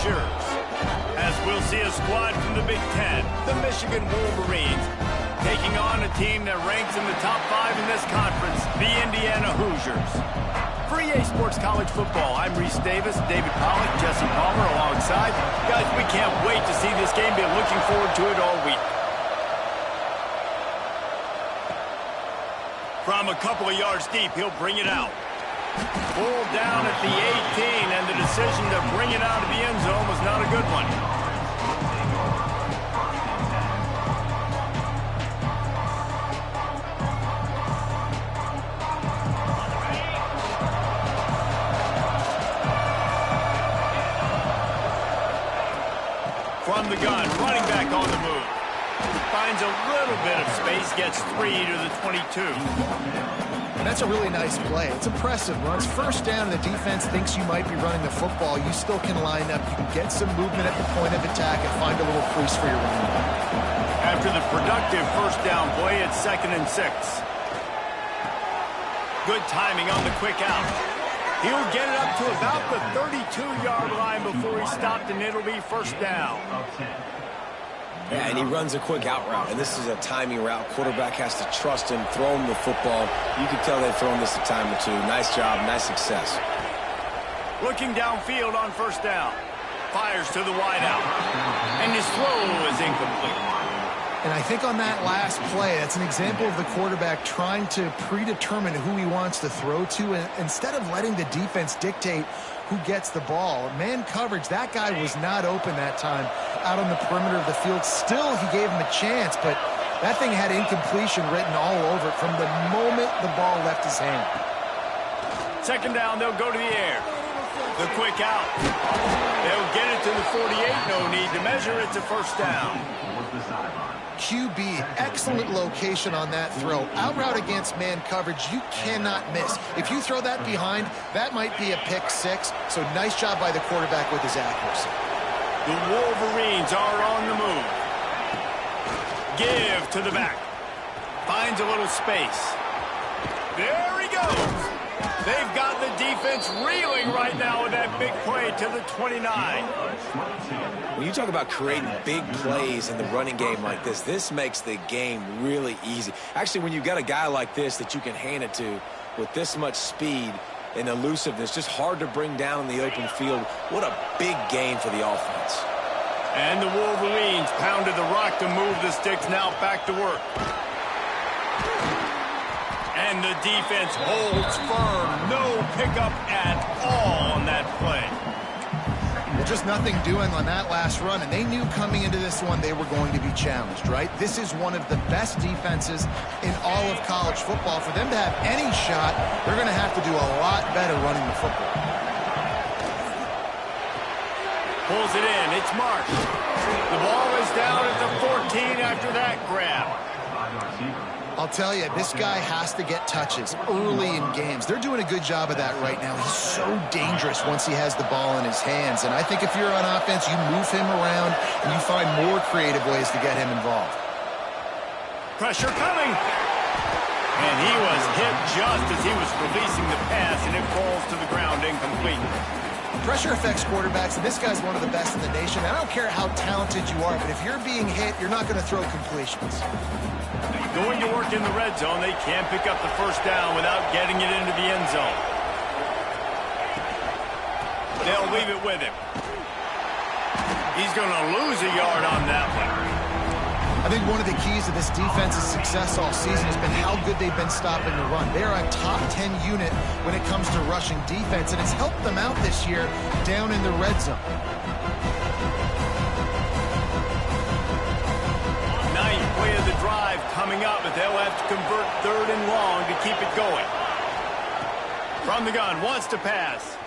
Hoosiers. As we'll see a squad from the Big Ten, the Michigan Wolverines, taking on a team that ranks in the top 5 in this conference, the Indiana Hoosiers. For EA Sports College Football, I'm Reese Davis, David Pollack, Jesse Palmer alongside. Guys, we can't wait to see this game. Been looking forward to it all week. From a couple of yards deep, he'll bring it out. Pulled down at the 18, and the decision to bring it out of the end zone was not a good one. From the gun, running back on the move. Finds a little bit of space, gets 3 to the 22. That's a really nice play. It's impressive. Runs first down, and the defense thinks you might be running the football. You still can line up. You can get some movement at the point of attack and find a little crease for your running back. After the productive first down play, it's 2nd and 6. Good timing on the quick out. He'll get it up to about the 32-yard line before he stopped, and it'll be first down. Yeah, and he runs a quick out route, and this is a timing route. Quarterback has to trust him, throw him the football. You can tell they've thrown this a time or two. Nice job, nice success. Looking downfield on first down. Fires to the wideout. And his throw is incomplete. And I think on that last play, that's an example of the quarterback trying to predetermine who he wants to throw to, and instead of letting the defense dictate who gets the ball. Man coverage, that guy was not open that time out on the perimeter of the field. Still, he gave him a chance, but that thing had incompletion written all over it from the moment the ball left his hand. 2nd down, they'll go to the air. The quick out. They'll get it to the 48. No need to measure. It's a first down. QB, excellent location on that throw. Out route against man coverage, you cannot miss. If you throw that behind, that might be a pick 6. So nice job by the quarterback with his accuracy. The Wolverines are on the move. Give to the back. Finds a little space. There he goes. They've got the defense reeling right now with that big play to the 29. When you talk about creating big plays in the running game like this makes the game really easy. Actually, when you've got a guy like this that you can hand it to with this much speed and elusiveness, just hard to bring down in the open field. What a big game for the offense. And the Wolverines pounded the rock to move the sticks. Now back to work. And the defense holds firm. No pickup at all on that play. Well, just nothing doing on that last run, and they knew coming into this one they were going to be challenged, right? This is one of the best defenses in all of college football. For them to have any shot, they're going to have to do a lot better running the football. Pulls it in. It's Marsh. The ball is down at the 14 after that grab. I'll tell you, this guy has to get touches early in games. They're doing a good job of that right now. He's so dangerous once he has the ball in his hands. And I think if you're on offense, you move him around and you find more creative ways to get him involved. Pressure coming. And he was hit just as he was releasing the pass, and it falls to the ground incomplete. Pressure affects quarterbacks, and this guy's one of the best in the nation. I don't care how talented you are, but if you're being hit, you're not going to throw completions. Going to work in the red zone. They can't pick up the first down without getting it into the end zone. They'll leave it with him. He's going to lose a yard on that one. I think one of the keys to this defense's success all season has been how good they've been stopping the run. They're a top 10 unit when it comes to rushing defense, and it's helped them out this year down in the red zone. Ninth play of the drive coming up, but they'll have to convert 3rd and long to keep it going. From the gun, wants to pass.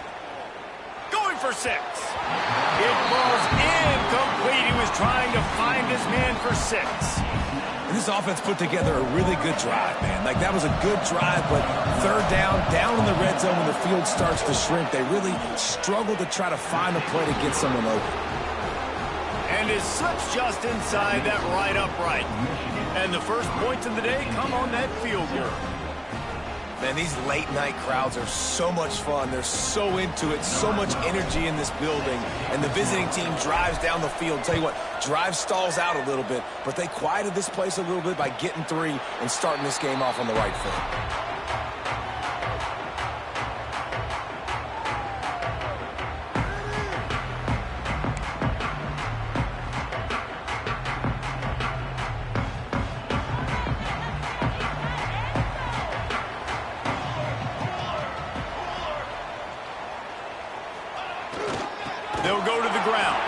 Going for 6. It falls incomplete. He was trying to find his man for 6. And this offense put together a really good drive, man. Like, that was a good drive, but 3rd down in the red zone when the field starts to shrink, they really struggled to try to find a play to get someone open. And is slips just inside that right upright. And the first points of the day come on that field goal. Man, these late-night crowds are so much fun. They're so into it, so much energy in this building. And the visiting team drives down the field. Tell you what, drive stalls out a little bit, but they quieted this place a little bit by getting 3 and starting this game off on the right foot. They'll go to the ground.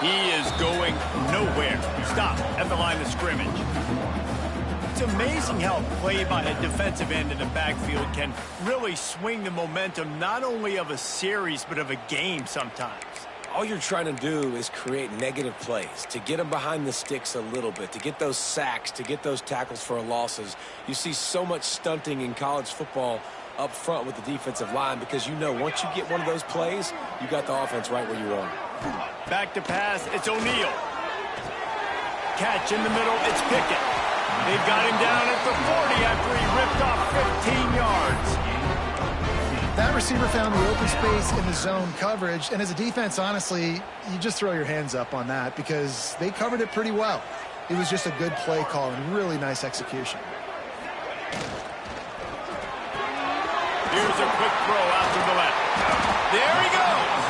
He is going nowhere. Stop at the line of scrimmage. It's amazing how play by a defensive end in the backfield can really swing the momentum not only of a series but of a game sometimes. All you're trying to do is create negative plays, to get them behind the sticks a little bit, to get those sacks, to get those tackles for losses. You see so much stunting in college football up front with the defensive line because you know once you get one of those plays, you got the offense right where you want it. Back to pass, it's O'Neal. Catch in the middle, it's Pickett. They've got him down at the 40 after he ripped off 15 yards. That receiver found the open space in the zone coverage, and as a defense, honestly, you just throw your hands up on that because they covered it pretty well. It was just a good play call and really nice execution. Here's a quick throw out to the left. There he goes.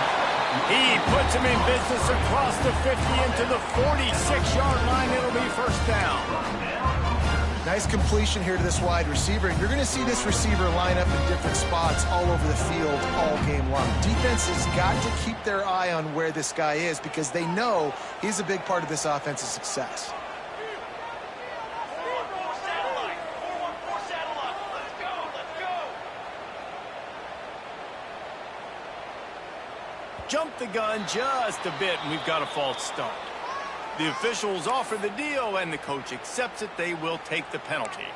He puts him in business across the 50 into the 46-yard line. It'll be first down. Nice completion here to this wide receiver. You're going to see this receiver line up in different spots all over the field all game long. Defense has got to keep their eye on where this guy is because they know he's a big part of this offense's success. Jump the gun just a bit, and we've got a false start. The officials offer the deal, and the coach accepts it. They will take the penalty.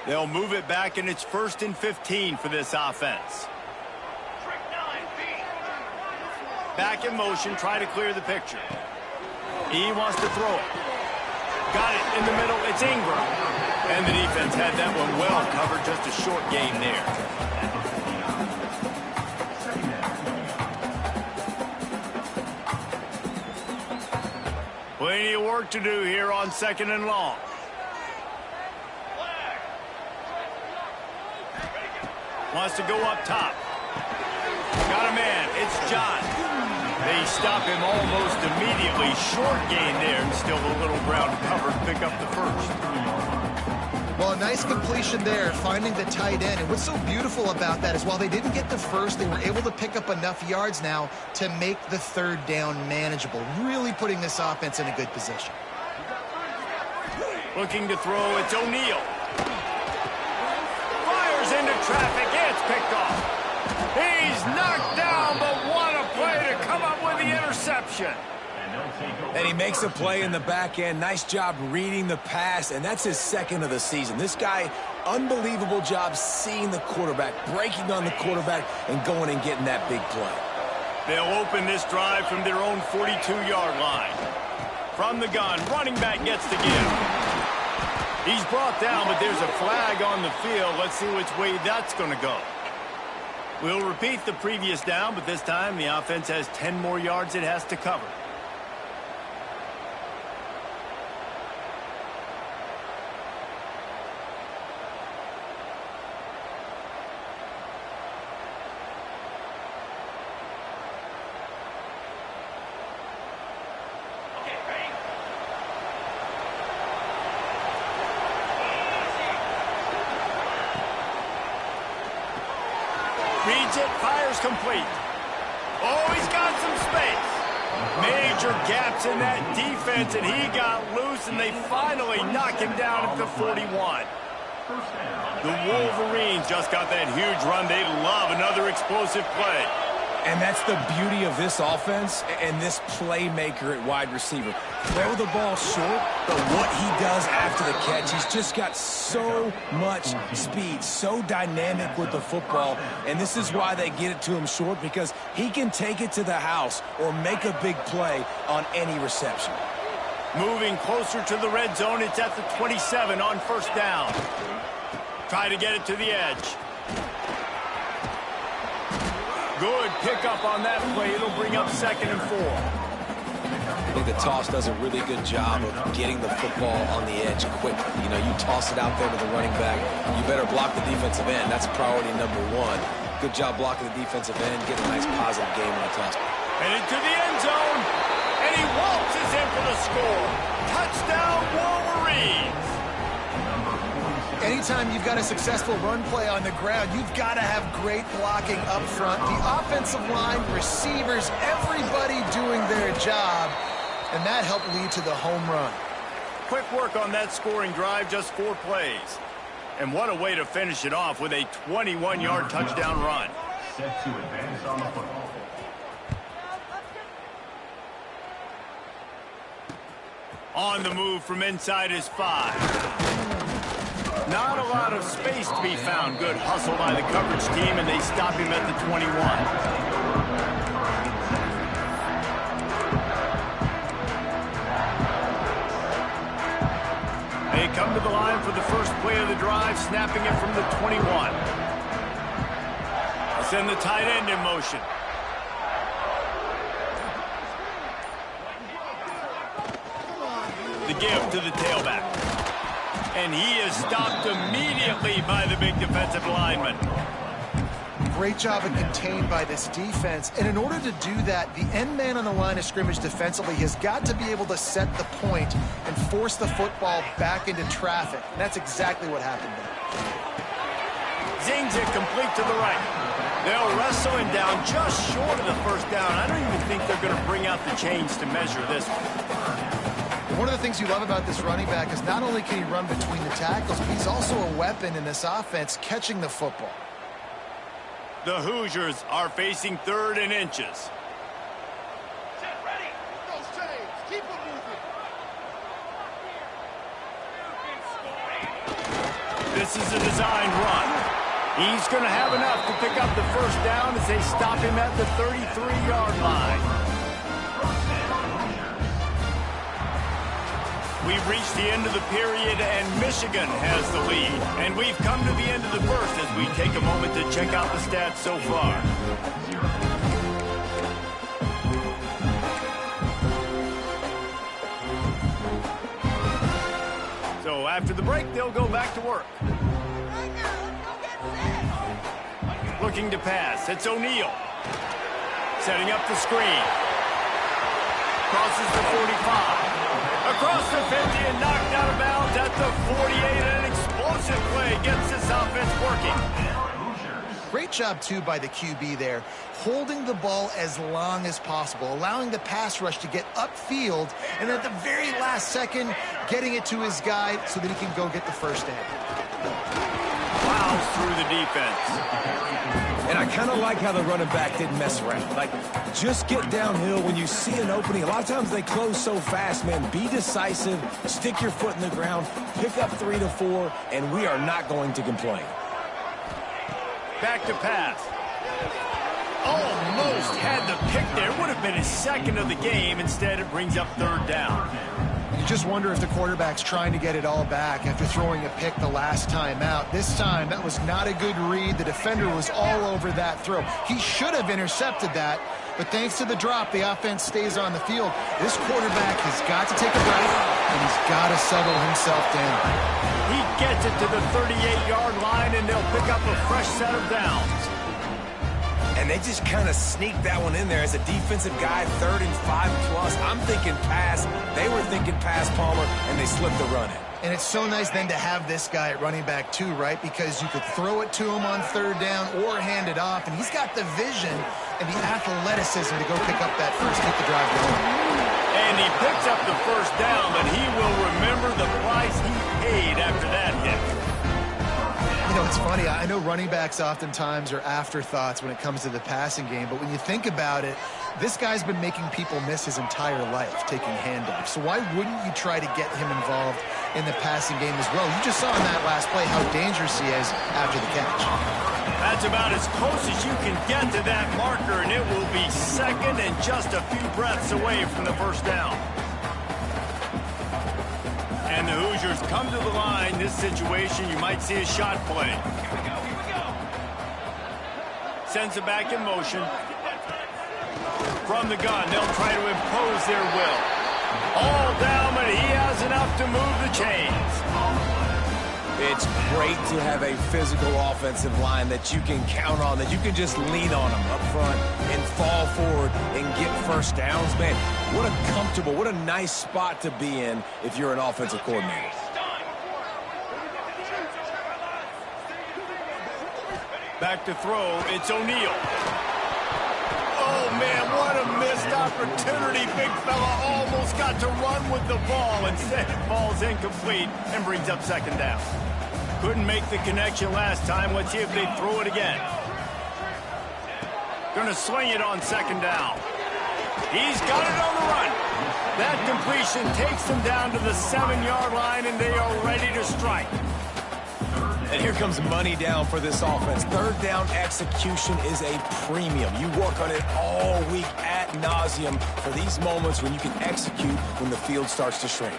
They'll move it back, and it's 1st and 15 for this offense. Back in motion, try to clear the picture. He wants to throw it. Got it in the middle, it's Ingram. And the defense had that one well covered, just a short gain there. Plenty of work to do here on 2nd and long. Wants to go up top. Got a man, it's John. They stop him almost immediately. Short gain there, and still a little ground covered. Pick up the first. Well, a nice completion there, finding the tight end. And what's so beautiful about that is while they didn't get the first, they were able to pick up enough yards now to make the 3rd down manageable, really putting this offense in a good position. Looking to throw, it's O'Neal. Fires into traffic, it's picked off. He's knocked down, but what a play to come up with the interception. And he makes a play in the back end. Nice job reading the pass, and that's his 2nd of the season. This guy, unbelievable job seeing the quarterback, breaking on the quarterback, and going and getting that big play. They'll open this drive from their own 42-yard line. From the gun, running back gets the give. He's brought down, but there's a flag on the field. Let's see which way that's going to go. We'll repeat the previous down, but this time the offense has 10 more yards it has to cover. Reads it, fires complete. Oh, he's got some space. Major gaps in that defense, and he got loose, and they finally knock him down at the 41. The Wolverines just got that huge run. They love another explosive play. And that's the beauty of this offense and this playmaker at wide receiver. Throw the ball short, but what he does after the catch, he's just got so much speed, so dynamic with the football. And this is why they get it to him short, because he can take it to the house or make a big play on any reception. Moving closer to the red zone, it's at the 27 on first down. Try to get it to the edge. Good pickup on that play. It'll bring up 2nd and 4. I think the toss does a really good job of getting the football on the edge quickly. You know, you toss it out there to the running back. You better block the defensive end. That's priority number 1. Good job blocking the defensive end, getting a nice positive game on the toss. And into the end zone. And he waltzes in for the score. Touchdown, Wolverines. Anytime you've got a successful run play on the ground, you've got to have great blocking up front. The offensive line, receivers, everybody doing their job. And that helped lead to the home run. Quick work on that scoring drive, just 4 plays. And what a way to finish it off with a 21-yard touchdown run. Set to advance on the football. On the move from inside his 5. Not a lot of space to be found. Good hustle by the coverage team, and they stop him at the 21. They come to the line for the first play of the drive, snapping it from the 21. Send the tight end in motion. The give to the tailback. And he is stopped immediately by the big defensive lineman. Great job of contained by this defense. And in order to do that, the end man on the line of scrimmage defensively has got to be able to set the point and force the football back into traffic. And that's exactly what happened there. Zings it complete to the right. They'll wrestle him down just short of the first down. I don't even think they're going to bring out the chains to measure this one. One of the things you love about this running back is not only can he run between the tackles, but he's also a weapon in this offense catching the football. The Hoosiers are facing 3rd and inches. Get ready. Those chains. Keep them moving. This is a designed run. He's going to have enough to pick up the first down as they stop him at the 33-yard line. We've reached the end of the period, and Michigan has the lead. And we've come to the end of the first as we take a moment to check out the stats so far. So after the break, they'll go back to work. Looking to pass. It's O'Neal. Setting up the screen. Crosses the 45. Across the 50 and knocked out of bounds at the 48. And an explosive play gets this offense working. Great job, too, by the QB there, holding the ball as long as possible, allowing the pass rush to get upfield, and at the very last second, getting it to his guy so that he can go get the first down. Plows through the defense. And I kind of like how the running back didn't mess around. Like, just get downhill when you see an opening. A lot of times they close so fast, man. Be decisive, stick your foot in the ground, pick up 3 to 4, and we are not going to complain. Back to pass. Almost had the pick there. Would have been his 2nd of the game. Instead, it brings up 3rd down. You just wonder if the quarterback's trying to get it all back after throwing a pick the last time out. This time, that was not a good read. The defender was all over that throw. He should have intercepted that, but thanks to the drop, the offense stays on the field. This quarterback has got to take a breath, and he's got to settle himself down. He gets it to the 38-yard line, and they'll pick up a fresh set of downs. And they just kind of sneaked that one in there as a defensive guy, 3rd and 5 plus. I'm thinking pass. They were thinking pass, Palmer, and they slipped the run in. And it's so nice then to have this guy at running back too, right? Because you could throw it to him on 3rd down or hand it off, and he's got the vision and the athleticism to go pick up that first, keep the drive going. And he picks up the first down, but he will remember the price he paid after that hit. You know, it's funny. I know running backs oftentimes are afterthoughts when it comes to the passing game, but when you think about it, this guy's been making people miss his entire life taking handoffs. So why wouldn't you try to get him involved in the passing game as well? You just saw in that last play how dangerous he is after the catch. That's about as close as you can get to that marker, and it will be 2nd and just a few breaths away from the first down. And the Hoosiers come to the line. This situation, you might see a shot play. Here we go. Sends it back in motion. From the gun, they'll try to impose their will. All down, but he has enough to move the chains. It's great to have a physical offensive line that you can count on, that you can just lean on them up front and fall forward and get first downs. Man, what a comfortable, what a nice spot to be in if you're an offensive coordinator. Back to throw, it's O'Neal. Oh, man, what a missed opportunity. Big fella almost got to run with the ball. Instead, it falls incomplete and brings up second down. Couldn't make the connection last time. Let's see if they throw it again. Gonna swing it on second down. He's got it on the run. That completion takes them down to the 7-yard line, and they are ready to strike. And here comes money down for this offense. Third down execution is a premium. You work on it all week ad nauseum for these moments when you can execute when the field starts to shrink.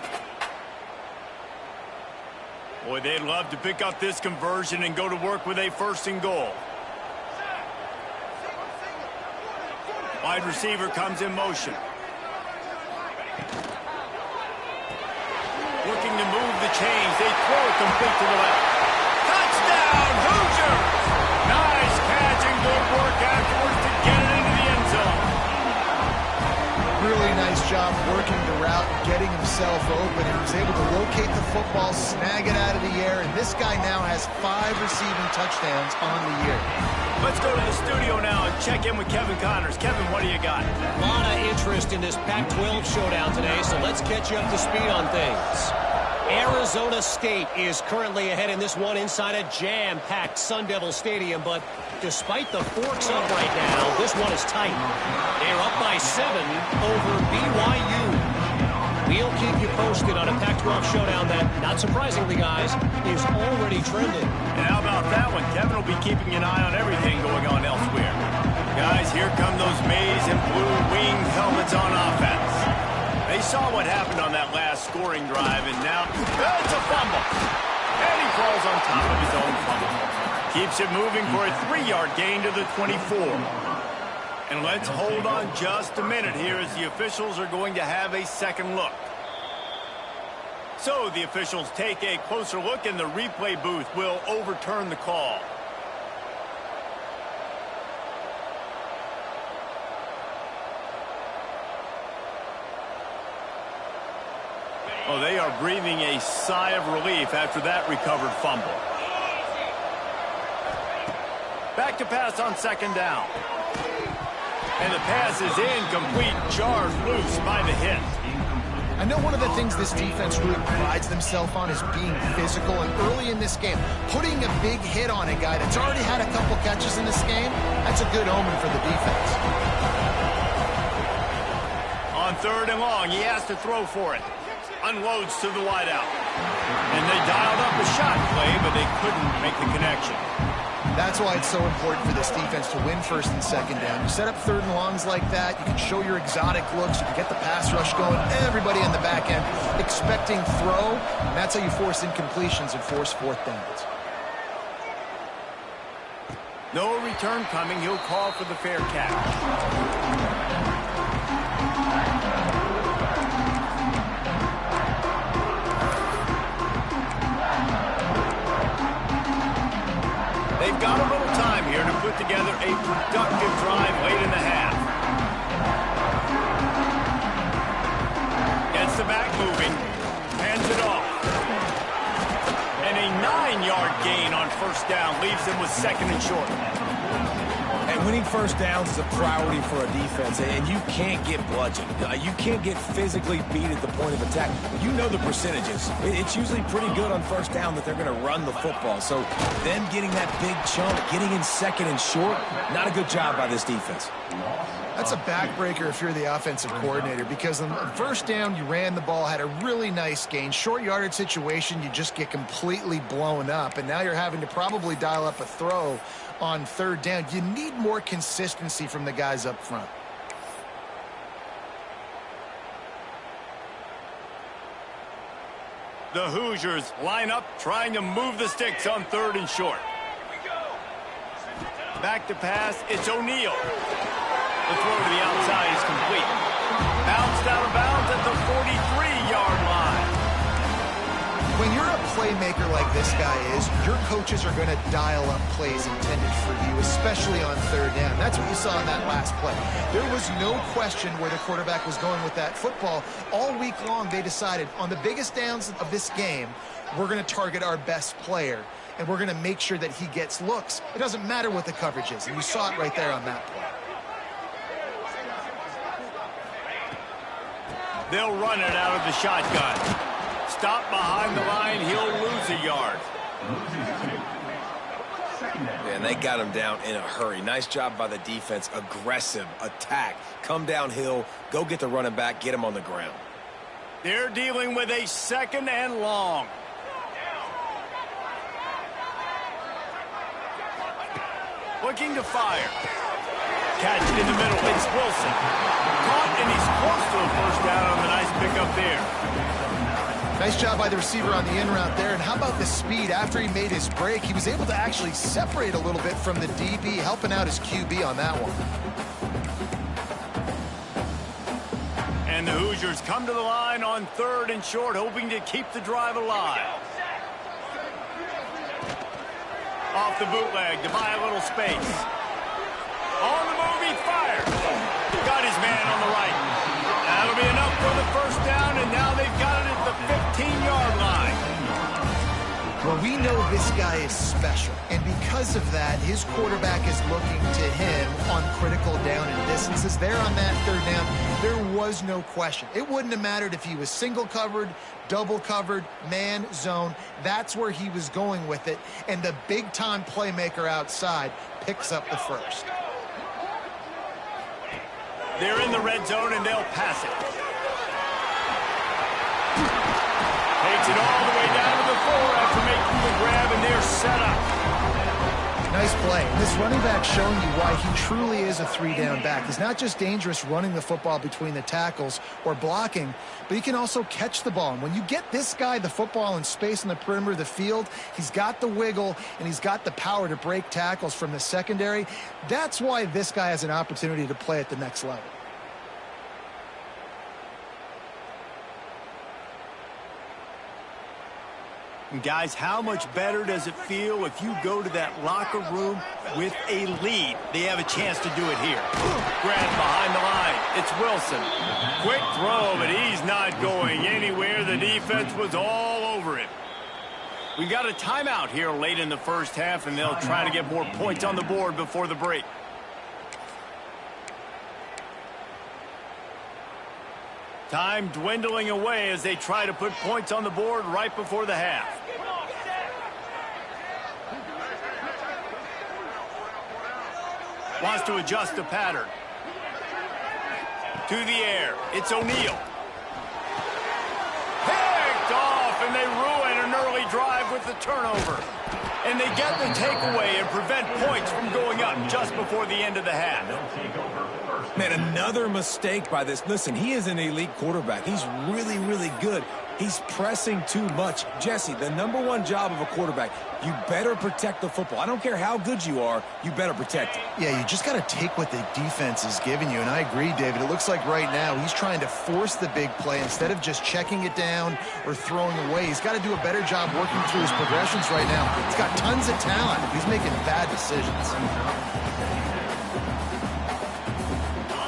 Boy, they'd love to pick up this conversion and go to work with a 1st and goal. Wide receiver comes in motion. Looking to move the chains. They throw it complete to the left. Touchdown, Hoosiers! Nice catch and good work afterwards to get it into the end zone. Really nice job working the route and getting himself open. He was able to locate the football, snag it out of the air, and this guy now has 5 receiving touchdowns on the year. Let's go to the studio now and check in with Kevin Connors. Kevin, what do you got? A lot of interest in this Pac-12 showdown today, so let's catch you up to speed on things. Arizona State is currently ahead in this one inside a jam-packed Sun Devil Stadium, but despite the forks up right now, this one is tight. They're up by 7 over BYU. We'll keep you posted on a Pac-12 showdown that, not surprisingly, guys, is already trending. And how about that one? Kevin will be keeping an eye on everything going on elsewhere. Guys, here come those maize and blue winged helmets on offense. They saw what happened on that last scoring drive, and now it's a fumble. And he falls on top of his own fumble. Keeps it moving for a 3-yard gain to the 24. And let's hold on just a minute here as the officials are going to have a second look. So the officials take a closer look, and the replay booth will overturn the call. Oh, they are breathing a sigh of relief after that recovered fumble. Back to pass on second down. And the pass is incomplete, jarred loose by the hit. I know one of the things this defense really prides themselves on is being physical, and early in this game, putting a big hit on a guy that's already had a couple catches in this game, that's a good omen for the defense. On 3rd and long, he has to throw for it. Unloads to the wideout. And they dialed up a shot play, but they couldn't make the connection. That's why it's so important for this defense to win 1st and 2nd down. You set up 3rd and longs like that, you can show your exotic looks, you can get the pass rush going, everybody in the back end expecting throw, and that's how you force incompletions and force 4th downs. No return coming. He'll call for the fair catch. They've got a little time here to put together a productive drive late in the half. Gets the back moving. Hands it off. And a 9-yard gain on 1st down leaves them with 2nd and short. And winning 1st downs is a priority for a defense, and you can't get bludgeoned. You can't get physically beat at the point of attack. You know the percentages. It's usually pretty good on 1st down that they're going to run the football. So them getting that big chunk, getting in 2nd and short, not a good job by this defense. That's a backbreaker if you're the offensive coordinator, because on 1st down, you ran the ball, had a really nice gain. Short yardage situation, you just get completely blown up, and now you're having to probably dial up a throw on 3rd down. You need more consistency from the guys up front. The Hoosiers line up trying to move the sticks on 3rd and short. Back to pass, it's O'Neal. The throw to the outside is complete. Bounced out of bounds at the 43-yard line. When you're a playmaker like this guy is, your coaches are going to dial up plays intended for you, especially on 3rd down. That's what you saw in that last play. There was no question where the quarterback was going with that football. All week long, they decided on the biggest downs of this game, we're going to target our best player, and we're going to make sure that he gets looks. It doesn't matter what the coverage is, and you saw it right there on that play. They'll run it out of the shotgun. Stop behind the line, he'll lose a yard. And they got him down in a hurry. Nice job by the defense. Aggressive attack. Come downhill, go get the running back, get him on the ground. They're dealing with a 2nd and long. Looking to fire. Catch in the middle, it's Wilson. Caught, and he's close to a 1st down on the nice pickup there. Nice job by the receiver on the in route there. And how about the speed? After he made his break, he was able to actually separate a little bit from the DB, helping out his QB on that one. And the Hoosiers come to the line on 3rd and short, hoping to keep the drive alive. Off the bootleg to buy a little space. On the move, he fires. Got his man on the right. That'll be enough for the 1st down, and now they've got it at the 15-yard line. Well, we know this guy is special, and because of that, his quarterback is looking to him on critical down and distances. There on that 3rd down, there was no question. It wouldn't have mattered if he was single covered, double covered, man, zone. That's where he was going with it, and the big-time playmaker outside picks up the 1st. They're in the red zone, and they'll pass it. Takes it all the way down to the 4 after making the grab, and they're set up. Nice play. This running back showing you why he truly is a 3-down back. He's not just dangerous running the football between the tackles or blocking, but he can also catch the ball. And when you get this guy the football in space on the perimeter of the field, he's got the wiggle and he's got the power to break tackles from the secondary. That's why this guy has an opportunity to play at the next level. Guys, how much better does it feel if you go to that locker room with a lead? They have a chance to do it here. Grab behind the line. It's Wilson. Quick throw, but he's not going anywhere. The defense was all over him. We got a timeout here late in the 1st half, and they'll try to get more points on the board before the break. Time dwindling away as they try to put points on the board right before the half. Wants to adjust the pattern. To the air. It's O'Neal. Picked off, and they ruin an early drive with the turnover. And they get the takeaway and prevent points from going up just before the end of the half. Man, another mistake by this. Listen, he is an elite quarterback. He's really, really good. He's pressing too much. Jesse, the #1 job of a quarterback, you better protect the football. I don't care how good you are, you better protect it. Yeah, you just got to take what the defense is giving you. And I agree, David. It looks like right now he's trying to force the big play instead of just checking it down or throwing away. He's got to do a better job working through his progressions right now. He's got tons of talent. He's making bad decisions.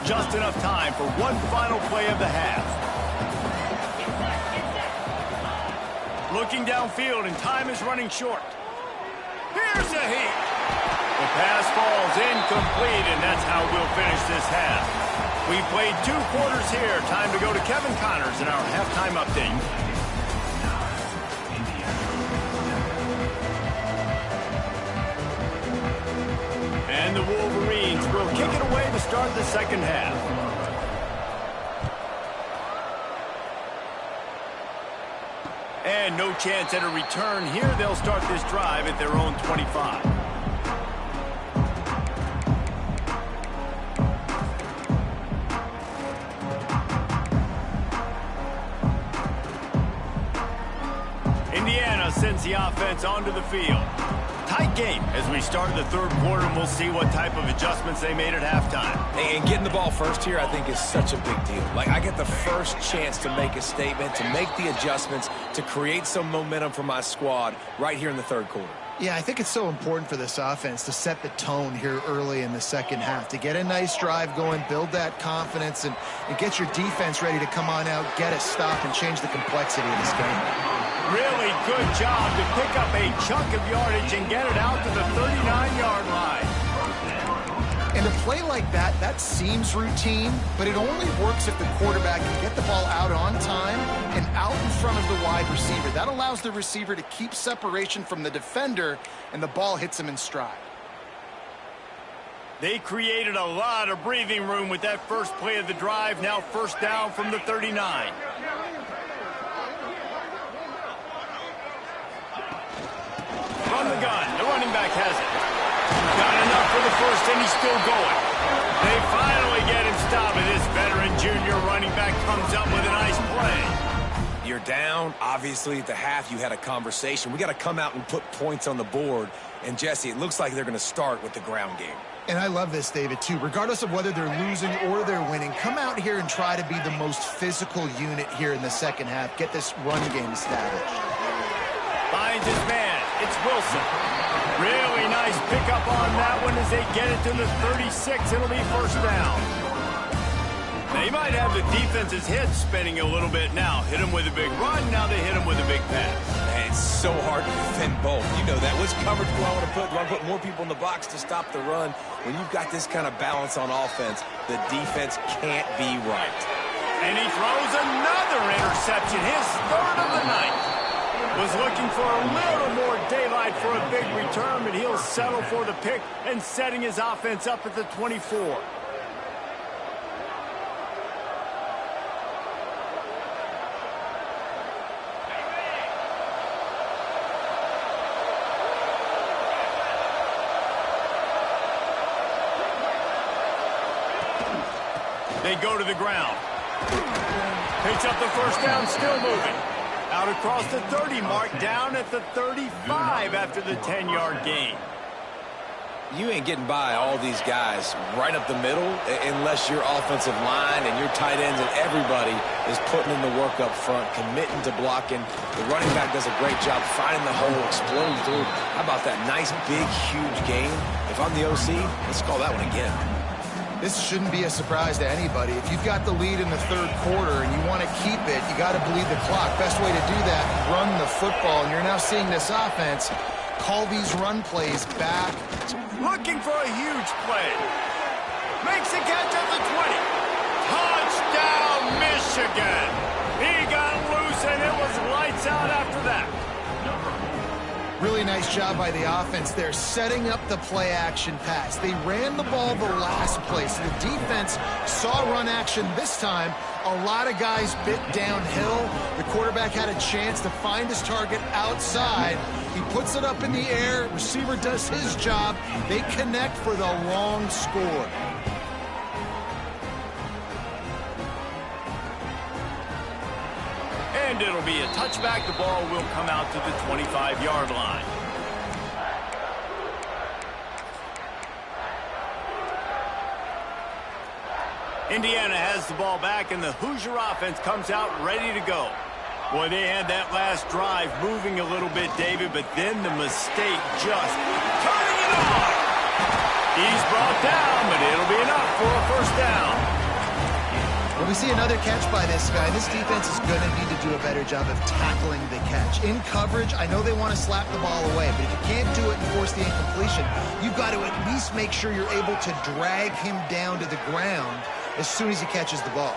Just enough time for one final play of the half. Looking downfield, and time is running short. Here's a heat. The pass falls incomplete, and that's how we'll finish this half. We played 2 quarters here. Time to go to Kevin Connors in our halftime update. And the Wolverines will kick it away to start the 2nd half. And no chance at a return here. They'll start this drive at their own 25. the offense onto the field. Tight game as we start the third quarter, and we'll see what type of adjustments they made at halftime. And getting the ball first here, I think, is such a big deal. Like, I get the first chance to make a statement, to make the adjustments, to create some momentum for my squad right here in the third quarter. Yeah, I think it's so important for this offense to set the tone here early in the second half, to get a nice drive going, build that confidence, and get your defense ready to come on out, get a stop, and change the complexity of this game. Really good job to pick up a chunk of yardage and get it out to the 39-yard line. And a play like that, that seems routine, but it only works if the quarterback can get the ball out on time and out in front of the wide receiver. That allows the receiver to keep separation from the defender, and the ball hits him in stride. They created a lot of breathing room with that first play of the drive. Now first down from the 39. From the gun, the running back has it. Got enough for the first, and he's still going. They finally get him stopped, and this veteran junior running back comes up with a nice play. You're down. Obviously, at the half, you had a conversation. We got to come out and put points on the board. And, Jesse, it looks like they're going to start with the ground game. And I love this, David, too. Regardless of whether they're losing or they're winning, come out here and try to be the most physical unit here in the second half. Get this run game established. Finds his man. It's Wilson. Really nice pickup on that one as they get it to the 36. It'll be first down. They might have the defense's head spinning a little bit now. Hit him with a big run. Now they hit him with a big pass. Man, it's so hard to defend both. You know that. Which coverage do I want to put? Do I put more people in the box to stop the run? When you've got this kind of balance on offense, the defense can't be right. And he throws another interception. His third of the night. Was looking for a little more daylight for a big return, but he'll settle for the pick and setting his offense up at the 24. They go to the ground. Picks up the first down, still moving. Out across the 30 mark, down at the 35 after the 10-yard gain. You ain't getting by all these guys right up the middle unless your offensive line and your tight ends and everybody is putting in the work up front, committing to blocking. The running back does a great job finding the hole, exploding through. How about that nice, big, huge gain? If I'm the OC, let's call that one again. This shouldn't be a surprise to anybody. If you've got the lead in the third quarter and you want to keep it, you got to bleed the clock. Best way to do that, run the football. And you're now seeing this offense call these run plays back. Looking for a huge play. Makes a catch at the 20. Touchdown, Michigan. He got loose, and it was lights out after that. Really nice job by the offense there, setting up the play-action pass. They ran the ball the last play, so the defense saw run action this time. A lot of guys bit downhill. The quarterback had a chance to find his target outside. He puts it up in the air. Receiver does his job. They connect for the long score. And it'll be a touchback. The ball will come out to the 25-yard line. Indiana has the ball back, and the Hoosier offense comes out ready to go. Boy, they had that last drive moving a little bit, David, but then the mistake just turning it on. He's brought down, but it'll be enough for a first down. Well, we see another catch by this guy. This defense is going to need to do a better job of tackling the catch. In coverage, I know they want to slap the ball away, but if you can't do it and force the incompletion, you've got to at least make sure you're able to drag him down to the ground as soon as he catches the ball.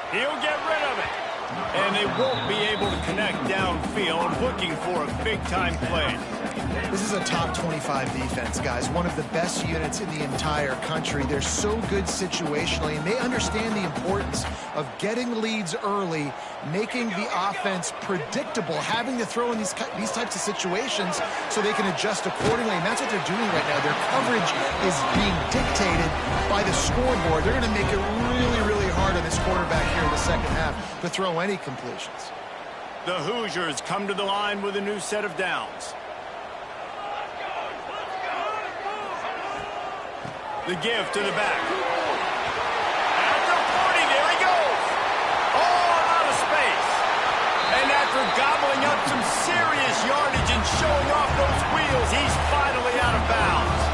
He'll get rid of it. And they won't be able to connect downfield, looking for a big-time play. This is a top 25 defense, guys. One of the best units in the entire country. They're so good situationally, and they understand the importance of getting leads early, making the offense predictable, having to throw in these types of situations so they can adjust accordingly. And that's what they're doing right now. Their coverage is being dictated by the scoreboard. They're going to make it really, really hard on this quarterback here in the second half to throw any completions. The Hoosiers come to the line with a new set of downs. The give to the back. At the 40, there he goes. All out of space. And after gobbling up some serious yardage and showing off those wheels, he's finally out of bounds.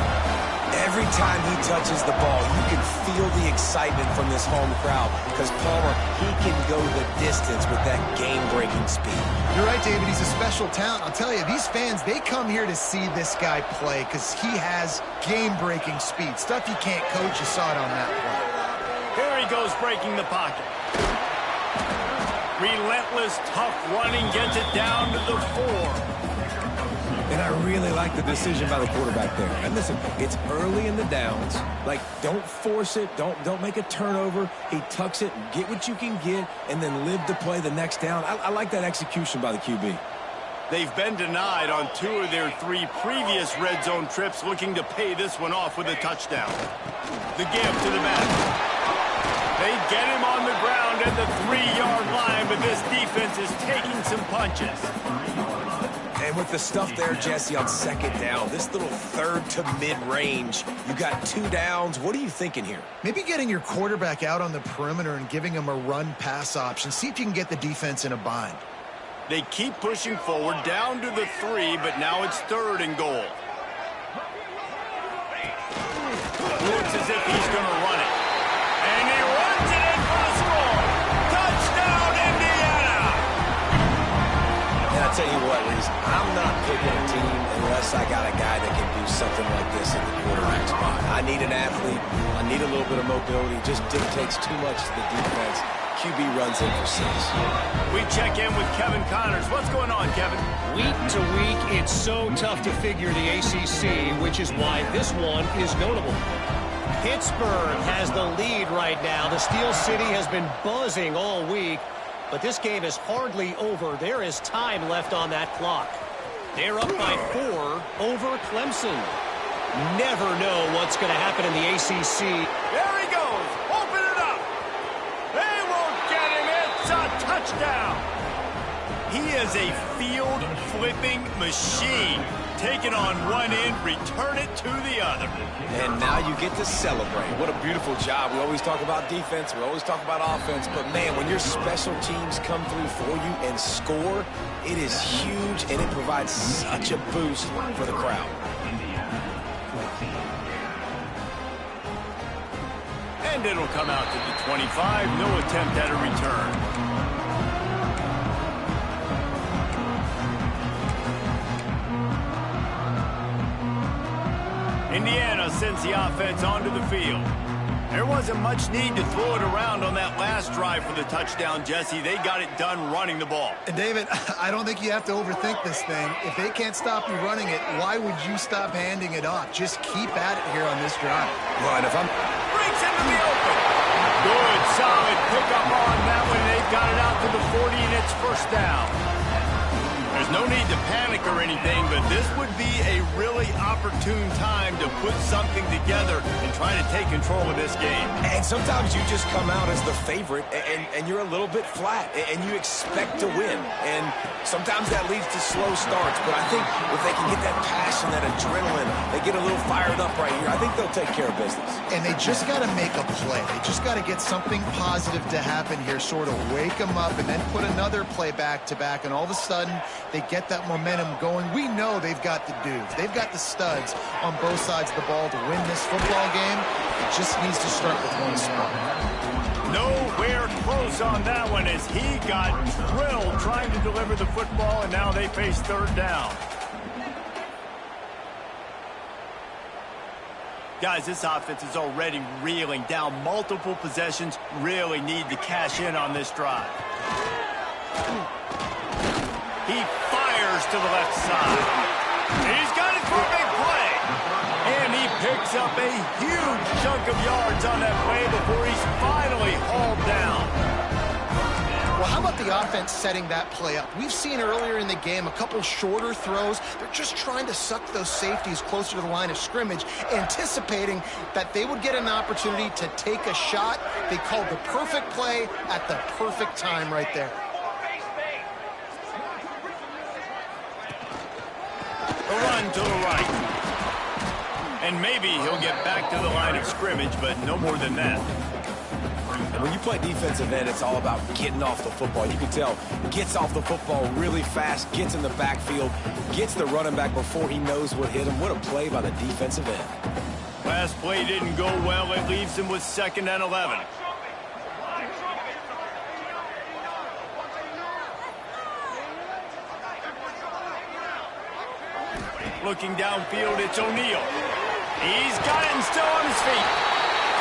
Every time he touches the ball, you can feel the excitement from this home crowd because Palmer, he can go the distance with that game-breaking speed. You're right, David. He's a special talent. I'll tell you, these fans, they come here to see this guy play because he has game-breaking speed. Stuff you can't coach. You saw it on that play. Here he goes breaking the pocket. Relentless, tough running gets it down to the 4. And I really like the decision by the quarterback there. And listen, it's early in the downs. Like, don't force it. Don't make a turnover. He tucks it, get what you can get, and then live to play the next down. I like that execution by the QB. They've been denied on 2 of their 3 previous red zone trips, looking to pay this one off with a touchdown. The give to the back. They get him on the ground at the 3-yard line, but this defense is taking some punches. And with the stuff there, Jesse, on second down, this little third to mid-range, you got 2 downs. What are you thinking here? Maybe getting your quarterback out on the perimeter and giving him a run-pass option. See if you can get the defense in a bind. They keep pushing forward down to the 3, but now it's 3rd and goal. Looks as if he's going to run it. And he runs it in for the score. Touchdown, Indiana! And I tell you what, Reese, I'm not picking a team unless I got a guy that can do something like this in the quarterback spot. I need an athlete. I need a little bit of mobility. Just dictates too much to the defense. QB runs in for 6. We check in with Kevin Connors. What's going on, Kevin? Week to week, it's so tough to figure the ACC, which is why this one is notable. Pittsburgh has the lead right now. The Steel City has been buzzing all week, but this game is hardly over. There is time left on that clock. They're up by 4 over Clemson. Never know what's going to happen in the ACC. There he goes. Open it up. They won't get him. It's a touchdown. He is a field-flipping machine. Take it on one end, return it to the other. And now you get to celebrate. What a beautiful job. We always talk about defense. We always talk about offense. But, man, when your special teams come through for you and score, it is huge, and it provides such a boost for the crowd. And it'll come out to the 25. No attempt at a return. Indiana sends the offense onto the field. There wasn't much need to throw it around on that last drive for the touchdown, Jesse. They got it done running the ball. And, David, I don't think you have to overthink this thing. If they can't stop you running it, why would you stop handing it off? Just keep at it here on this drive. Well, and if I'm... Breaks into the open. Good, solid pickup on that one. They've got it out to the 40, and it's 1st down. There's no need to panic or anything, but this would be a really opportune time to put something together and try to take control of this game. And sometimes you just come out as the favorite, and you're a little bit flat, and you expect to win. And sometimes that leads to slow starts, but I think if they can get that passion, that adrenaline, they get a little fired up right here, I think they'll take care of business. And they just got to make a play. They just got to get something positive to happen here, sort of wake them up, and then put another play back-to-back, and all of a sudden they get that momentum going. We know they've got the dudes. They've got the studs on both sides of the ball to win this football game. It just needs to start with one spot. Nowhere close on that one as he got drilled trying to deliver the football, and now they face 3rd down. Guys, this offense is already reeling down multiple possessions. Really need to cash in on this drive. He fires to the left side. He's got it for a big play. And he picks up a huge chunk of yards on that play before he's finally hauled down. Well, how about the offense setting that play up? We've seen earlier in the game a couple shorter throws. They're just trying to suck those safeties closer to the line of scrimmage, anticipating that they would get an opportunity to take a shot. They called the perfect play at the perfect time right there. A run to the right. And maybe he'll get back to the line of scrimmage, but no more than that. And when you play defensive end, it's all about getting off the football. You can tell, gets off the football really fast, gets in the backfield, gets the running back before he knows what hit him. What a play by the defensive end. Last play didn't go well. It leaves him with 2nd and 11. Looking downfield, it's O'Neal. He's got it and still on his feet.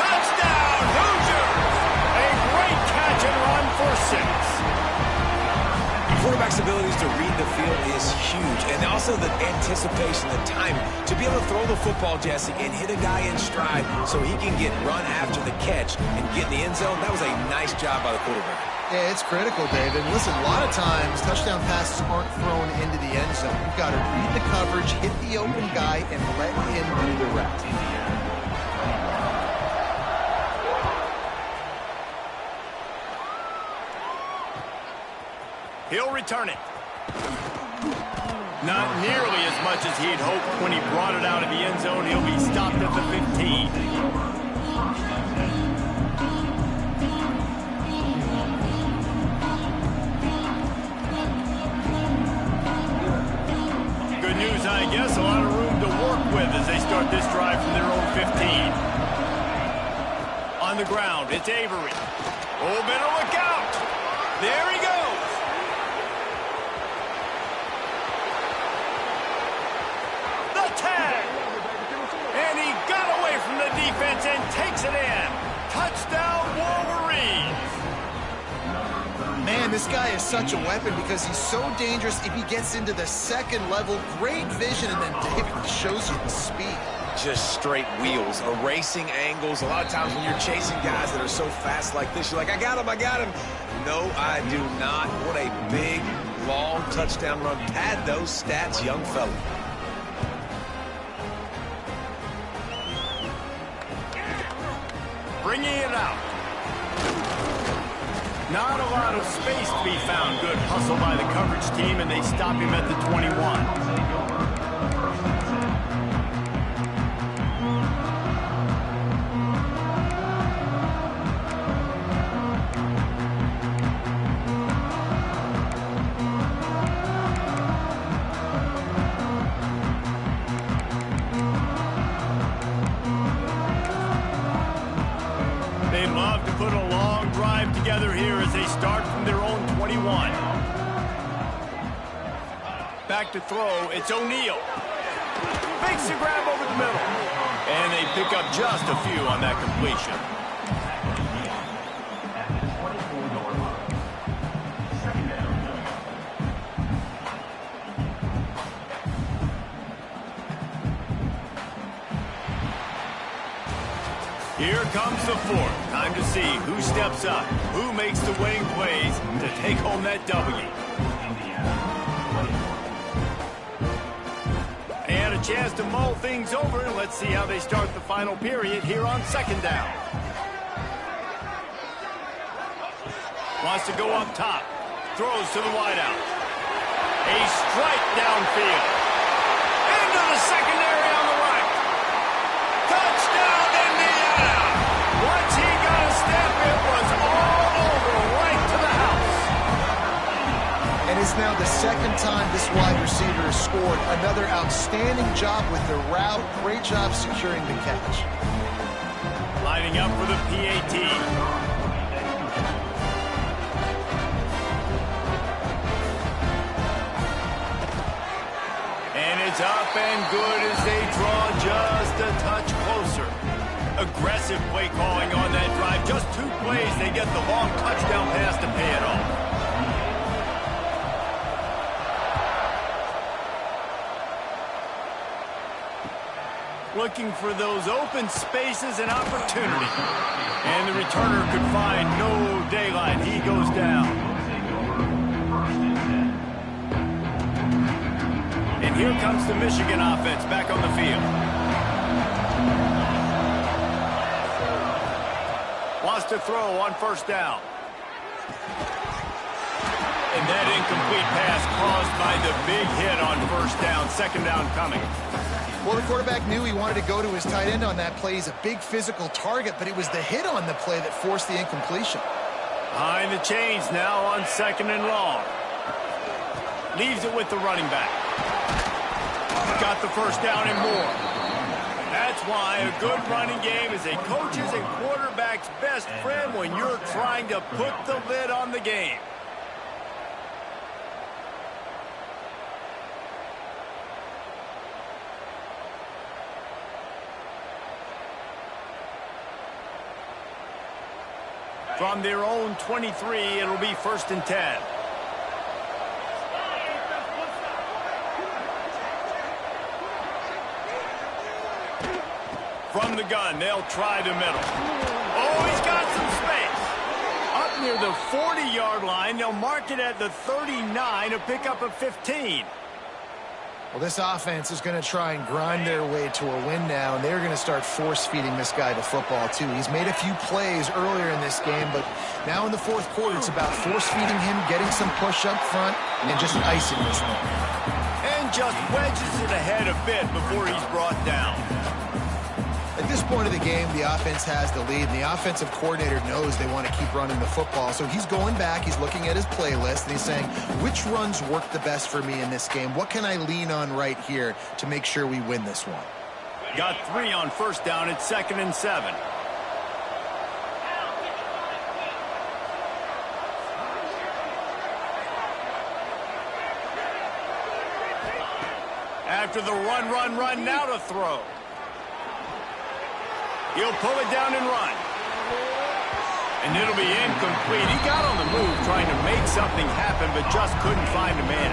Touchdown, Hoosiers! A great catch and run for 6. Quarterback's abilities to read the field is huge, and also the anticipation, the timing. To be able to throw the football, Jesse, and hit a guy in stride so he can get run after the catch and get in the end zone, that was a nice job by the quarterback. Yeah, it's critical, David. Listen, a lot of times touchdown passes aren't thrown into the end zone. You've got to read the coverage, hit the open guy, and let him do the rest. He'll return it. Not nearly as much as he'd hoped when he brought it out of the end zone. He'll be stopped at the 15. Good news, I guess. A lot of room to work with as they start this drive from their own 15. On the ground, it's Avery. Oh, better look out. There he goes. And he got away from the defense and takes it in. Touchdown, Wolverines. Man, this guy is such a weapon because he's so dangerous if he gets into the second level. Great vision, and then David shows you the speed. Just straight wheels, erasing angles. A lot of times when you're chasing guys that are so fast like this, you're like, I got him, I got him. No, I do not. What a big, long touchdown run. Pad those stats, young fella. Bringing it out. Not a lot of space to be found. Good hustle by the coverage team, and they stop him at the 21. They'd love to put a long drive together here as they start from their own 21. Back to throw, it's O'Neal. Makes the grab over the middle. And they pick up just a few on that completion. Here comes the 4th. Time to see who steps up, who makes the winning plays to take home that W. And a chance to mull things over. Let's see how they start the final period here on 2nd down. Wants to go up top. Throws to the wideout. A strike downfield. Into the secondary on the right. Touchdown, Indiana! Once he got a step, it was all over, right to the house. And it's now the 2nd time this wide receiver has scored. Another outstanding job with the route. Great job securing the catch. Lining up for the PAT. And it's up and good as they draw just a touch closer. Aggressive play calling on that drive. Just 2 plays, they get the long touchdown pass to pay it off. Looking for those open spaces and opportunity. And the returner could find no daylight. He goes down. And here comes the Michigan offense back on the field. Wants to throw on 1st down. And that incomplete pass caused by the big hit on first down, second down coming. Well, the quarterback knew he wanted to go to his tight end on that play. He's a big physical target, but it was the hit on the play that forced the incompletion. Behind the chains now on second and long. Leaves it with the running back. Got the first down and more. That's why a good running game is a coach's and quarterback's best friend when you're trying to put the lid on the game. From their own 23, it'll be 1st and 10. From the gun, they'll try the middle. Oh, he's got some space. Up near the 40-yard line, they'll mark it at the 39 to pick up a 15. Well, this offense is going to try and grind their way to a win now, and they're going to start force-feeding this guy the football, too. He's made a few plays earlier in this game, but now in the fourth quarter, it's about force-feeding him, getting some push up front, and just icing this one. And just wedges it ahead a bit before he's brought down. At this point of the game, the offense has the lead, and the offensive coordinator knows they want to keep running the football. So he's going back, he's looking at his playlist, and he's saying, which runs work the best for me in this game? What can I lean on right here to make sure we win this one? Got 3 on first down at 2nd and 7. After the run, now to throw. He'll pull it down and run. And it'll be incomplete. He got on the move trying to make something happen, but just couldn't find a man.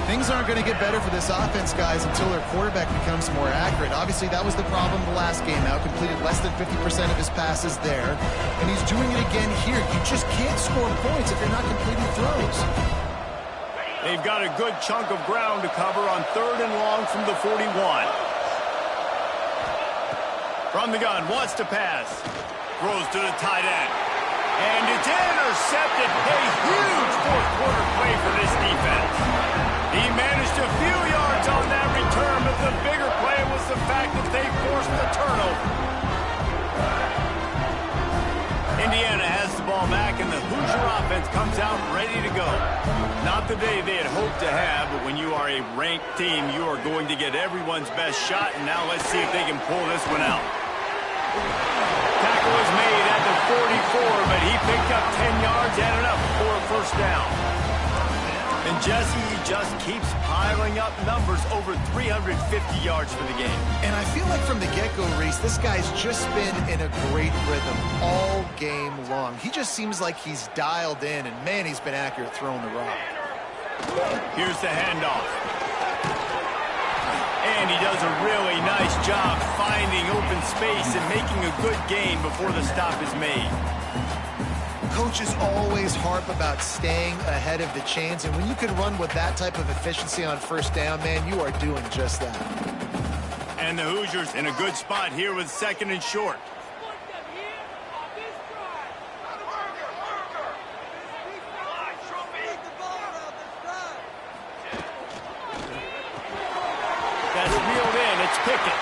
Things aren't going to get better for this offense, guys, until their quarterback becomes more accurate. Obviously, that was the problem the last game out. Completed less than 50% of his passes there. And he's doing it again here. You just can't score points if you're not completing throws. They've got a good chunk of ground to cover on 3rd and long from the 41. From the gun, wants to pass. Throws to the tight end. And it's intercepted. A huge fourth-quarter play for this defense. He managed a few yards on that return, but the bigger play was the fact that they forced the turnover. Indiana has the ball back, and the Hoosier offense comes out ready to go. Not the day they had hoped to have, but when you are a ranked team, you are going to get everyone's best shot, and now let's see if they can pull this one out. Tackle was made at the 44, but he picked up 10 yards and enough for a first down. And Jesse just keeps piling up numbers over 350 yards for the game. And I feel like from the get-go, Reese, this guy's just been in a great rhythm all game long. He just seems like he's dialed in, and man, he's been accurate throwing the rock. Here's the handoff. And he does a really nice job finding open space and making a good gain before the stop is made. Coaches always harp about staying ahead of the chains, and when you can run with that type of efficiency on first down, man, you are doing just that. And the Hoosiers in a good spot here with 2nd and short. That's reeled in. It's Pickett.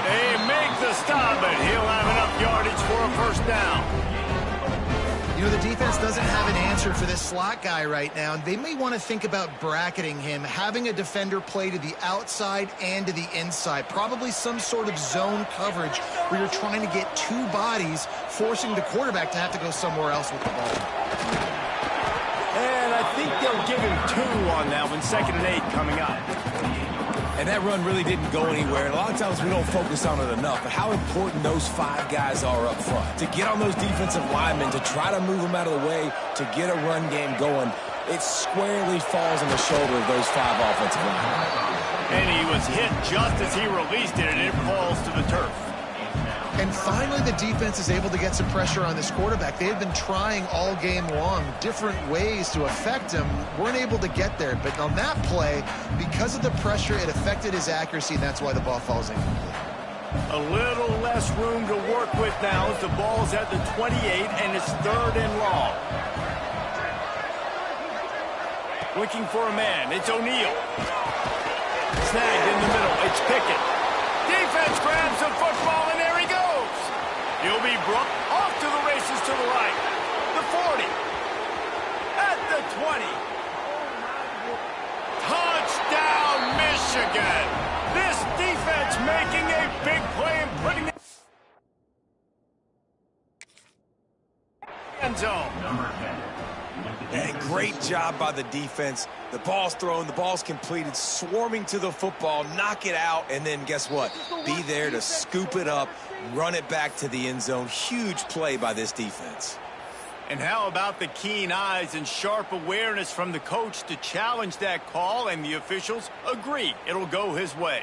They make the stop, but he'll have enough yardage for a first down. You know, the defense doesn't have an answer for this slot guy right now, and they may want to think about bracketing him, having a defender play to the outside and to the inside. Probably some sort of zone coverage where you're trying to get 2 bodies, forcing the quarterback to have to go somewhere else with the ball. And I think they'll give him 2 on that one, 2nd and 8 coming up. And that run really didn't go anywhere. And a lot of times we don't focus on it enough. But how important those 5 guys are up front. To get on those defensive linemen, to try to move them out of the way, to get a run game going, it squarely falls on the shoulder of those 5 offensive linemen. And he was hit just as he released it, and it falls to the turf. And finally, the defense is able to get some pressure on this quarterback. They had been trying all game long different ways to affect him. Weren't able to get there. But on that play, because of the pressure, it affected his accuracy, and that's why the ball falls incomplete. A little less room to work with now as the ball's at the 28, and it's 3rd and long. Looking for a man. It's O'Neal. Snagged in the middle. It's Pickett. Defense grabs the football, and there he goes. He'll be brought off to the races to the right. The 40. At the 20. Touchdown, Michigan. This defense making a big play and putting it in the end zone. And great job by the defense. The ball's thrown, the ball's completed, swarming to the football, knock it out, and then guess what? Be there to scoop it up, run it back to the end zone. Huge play by this defense. And how about the keen eyes and sharp awareness from the coach to challenge that call, and the officials agree it'll go his way.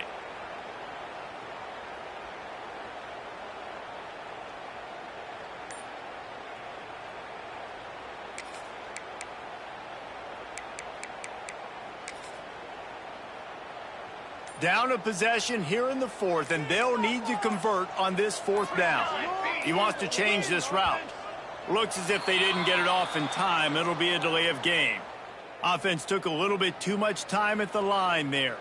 Down a possession here in the 4th, and they'll need to convert on this 4th down. He wants to change this route. Looks as if they didn't get it off in time. It'll be a delay of game. Offense took a little bit too much time at the line there.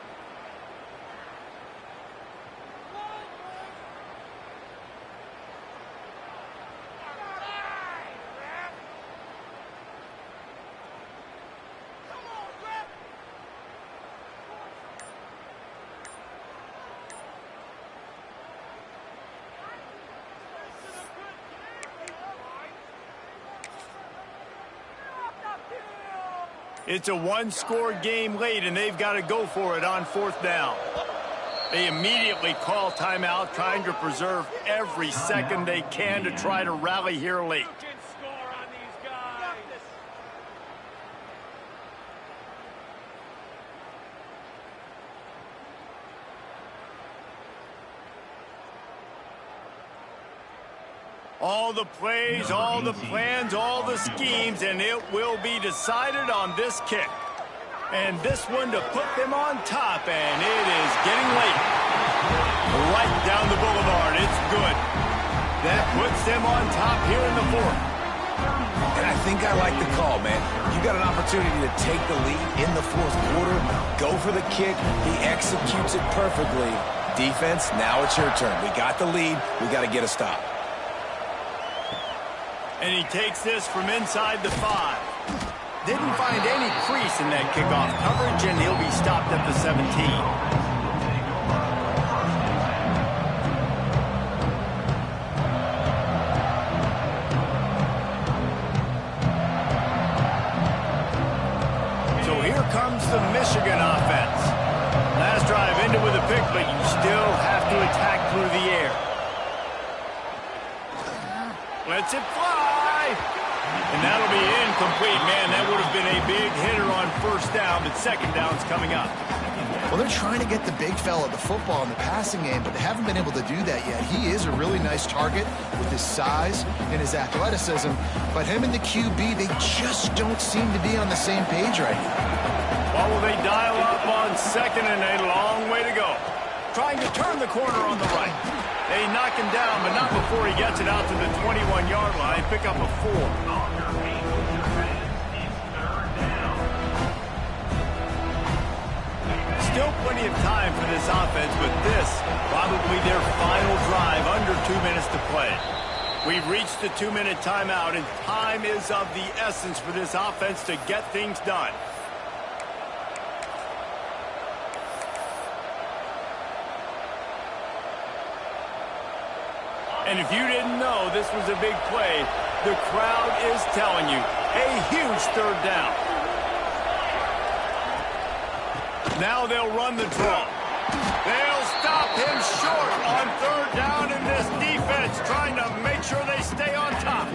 It's a one-score game late, and they've got to go for it on 4th down. They immediately call timeout, trying to preserve every second they can to try to rally here late. All the plays, all the plans, all the schemes, and it will be decided on this kick. And this one to put them on top, and it is getting late. Right down the boulevard, it's good. That puts them on top here in the 4th. And I think I like the call, man. You got an opportunity to take the lead in the 4th quarter, go for the kick. He executes it perfectly. Defense, now it's your turn. We got the lead. We got to get a stop. And he takes this from inside the 5. Didn't find any crease in that kickoff coverage, and he'll be stopped at the 17. So here comes the Michigan offense. Last drive ended with a pick, but you still have to attack through the air. Lets it fly. And that'll be incomplete. Man, that would have been a big hitter on 1st down, but 2nd down's coming up. Well, they're trying to get the big fella the football in the passing game, but they haven't been able to do that yet. He is a really nice target with his size and his athleticism, but him and the QB, they just don't seem to be on the same page right now. Well, will they dial up on 2nd, and a long way to go. Trying to turn the corner on the right. They knock him down, but not before he gets it out to the 21-yard line. Pick up a 4. Still plenty of time for this offense, but this probably their final drive, under 2 minutes to play. We've reached the 2-minute timeout, and time is of the essence for this offense to get things done. And if you didn't know this was a big play, the crowd is telling you, a huge 3rd down. Now they'll run the draw. They'll stop him short on 3rd down, and this defense trying to make sure they stay on top.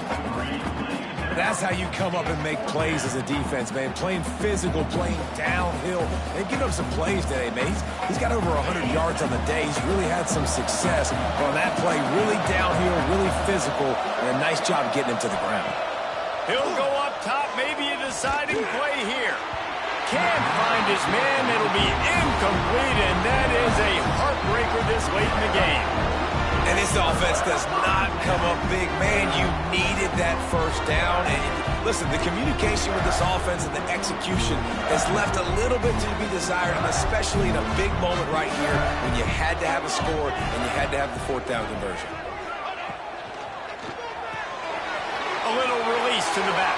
That's how you come up and make plays as a defense, man. Playing physical, playing downhill. They've given up some plays today, man. He's got over 100 yards on the day. He's really had some success on that play. Really downhill, really physical, and a nice job getting him to the ground. He'll go up top, maybe a deciding play here. Can't find his man. It'll be incomplete, and that is a heartbreaker this late in the game. And this This offense does not come up big. Man, you needed that first down. And listen, the communication with this offense and the execution has left a little bit to be desired, and especially in a big moment right here when you had to have a score and you had to have the fourth down conversion. A little release to the back.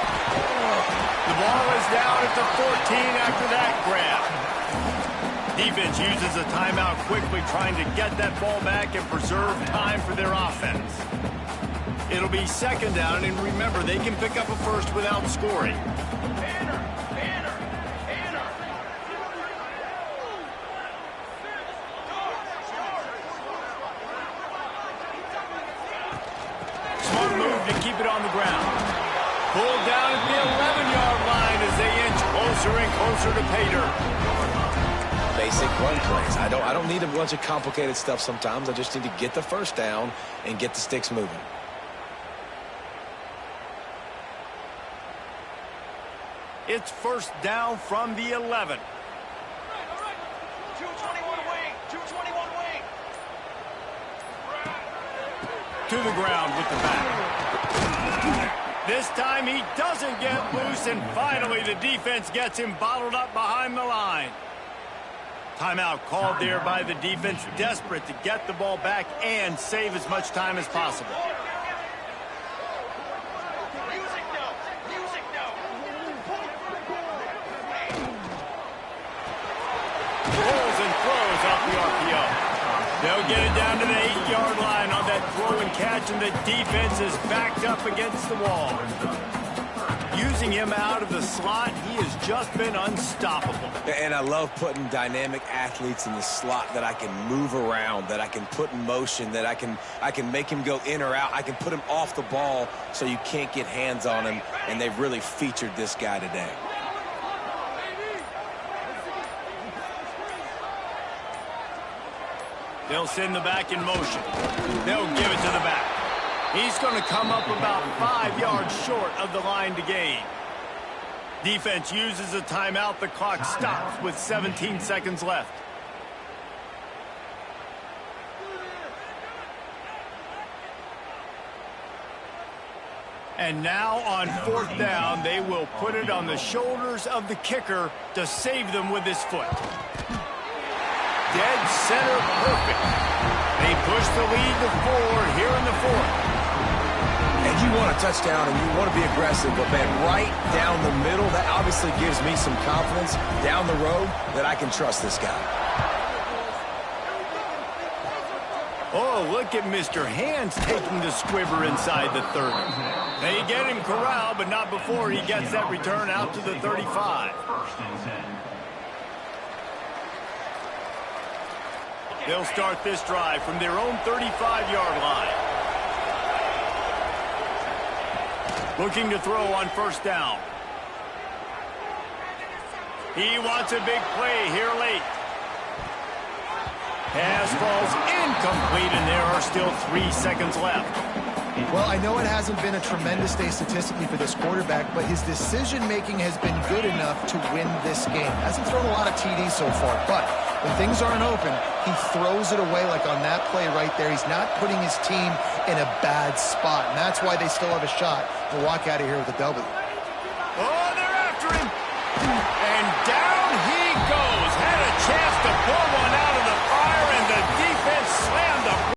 The ball is down at the 14 after that grab. Defense uses a timeout quickly, trying to get that ball back and preserve time for their offense. It'll be second down, and remember, they can pick up a first without scoring. Smart move to keep it on the ground. Pulled down at the 11-yard line as they inch closer and closer to pay dirt. Basic run plays. I don't need a bunch of complicated stuff sometimes. I just need to get the first down and get the sticks moving. It's first down from the 11. All right. 221 wing. 221 wing. To the ground with the back. This time he doesn't get loose, and finally the defense gets him bottled up behind the line. Timeout called there by the defense, desperate to get the ball back and save as much time as possible. Music no. Music no. Rolls and throws off the RPO. They'll get it down to the 8-yard line on that throw and catch, and the defense is backed up against the wall. Using him out of the slot, he has just been unstoppable. And I love putting dynamic athletes in the slot that I can move around, that I can put in motion, that I can make him go in or out. I can put him off the ball so you can't get hands on him, and they've really featured this guy today. They'll send the back in motion. They'll give it to the back. He's going to come up about 5 yards short of the line to gain. Defense uses a timeout. The clock stops with 17 seconds left. And now on fourth down, they will put it on the shoulders of the kicker to save them with his foot. Dead center perfect. They push the lead to 4 here in the fourth. And you want a touchdown and you want to be aggressive, but man, right down the middle, that obviously gives me some confidence down the road that I can trust this guy. Oh, look at Mr. Hands taking the squibber inside the 30. They get him corralled, but not before he gets that return out to the 35. They'll start this drive from their own 35-yard line. Looking to throw on first down. He wants a big play here late. Pass falls incomplete, and there are still 3 seconds left. Well, I know it hasn't been a tremendous day statistically for this quarterback, but his decision-making has been good enough to win this game. Hasn't thrown a lot of TDs so far, but when things aren't open, he throws it away like on that play right there. He's not putting his team in a bad spot, and that's why they still have a shot to walk out of here with a W. Oh, they're after him. And down he goes. Had a chance to pull